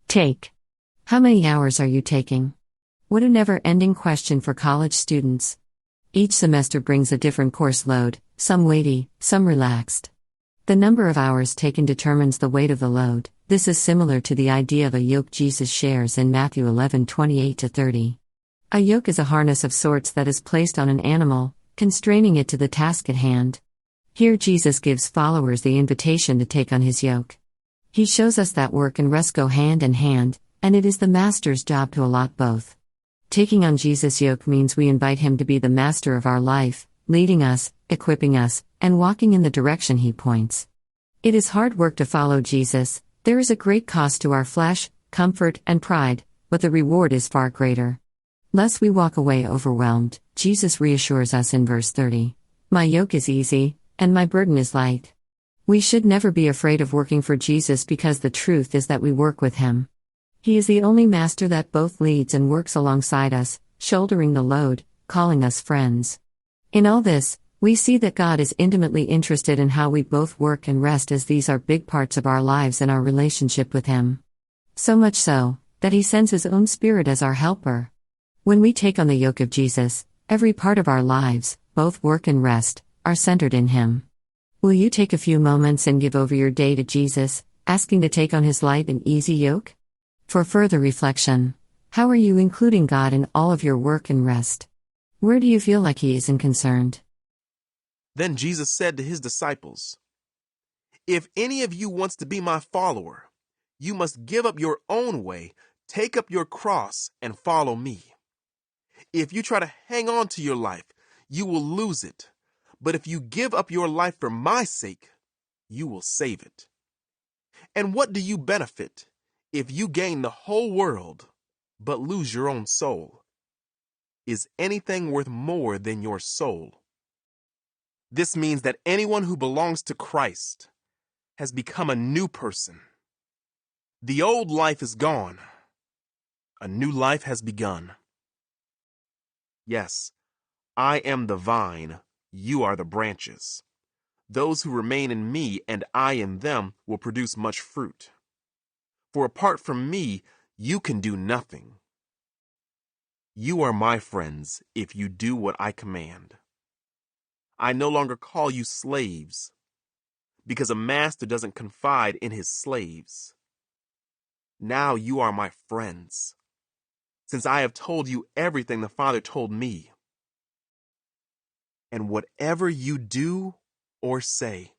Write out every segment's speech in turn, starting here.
Take. How many hours are you taking? What a never-ending question for college students. Each semester brings a different course load, some weighty, some relaxed. The number of hours taken determines the weight of the load. This is similar to the idea of a yoke Jesus shares in Matthew 11:28-30. A yoke is a harness of sorts that is placed on an animal, constraining it to the task at hand. Here Jesus gives followers the invitation to take on his yoke. He shows us that work and rest go hand in hand, and it is the master's job to allot both. Taking on Jesus' yoke means we invite him to be the master of our life, leading us, equipping us, and walking in the direction he points. It is hard work to follow Jesus. There is a great cost to our flesh, comfort, and pride, but the reward is far greater. Lest we walk away overwhelmed, Jesus reassures us in verse 30. My yoke is easy, and my burden is light. We should never be afraid of working for Jesus because the truth is that we work with him. He is the only master that both leads and works alongside us, shouldering the load, calling us friends. In all this, we see that God is intimately interested in how we both work and rest, as these are big parts of our lives and our relationship with him. So much so, that he sends his own Spirit as our helper. When we take on the yoke of Jesus, every part of our lives, both work and rest, are centered in him. Will you take a few moments and give over your day to Jesus, asking to take on his light and easy yoke? For further reflection, how are you including God in all of your work and rest? Where do you feel like he isn't concerned? Then Jesus said to his disciples, If any of you wants to be my follower, you must give up your own way, take up your cross, and follow me. If you try to hang on to your life, you will lose it. But if you give up your life for my sake, you will save it. And what do you benefit if you gain the whole world, but lose your own soul? Is anything worth more than your soul? This means that anyone who belongs to Christ has become a new person. The old life is gone. A new life has begun. Yes, I am the vine. You are the branches. Those who remain in me and I in them will produce much fruit. For apart from me, you can do nothing. You are my friends if you do what I command. I no longer call you slaves, because a master doesn't confide in his slaves. Now you are my friends, since I have told you everything the Father told me. And whatever you do or say,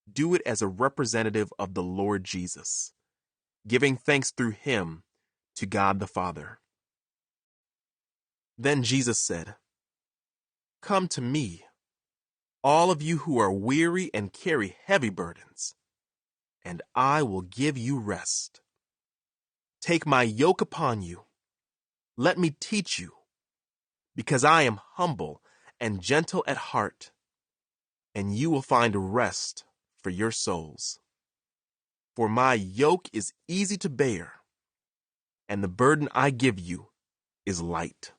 do it as a representative of the Lord Jesus, giving thanks through him to God the Father. Then Jesus said, Come to me, all of you who are weary and carry heavy burdens, and I will give you rest. Take my yoke upon you. Let me teach you, because I am humble and gentle at heart, and you will find rest for your souls. For my yoke is easy to bear, and the burden I give you is light.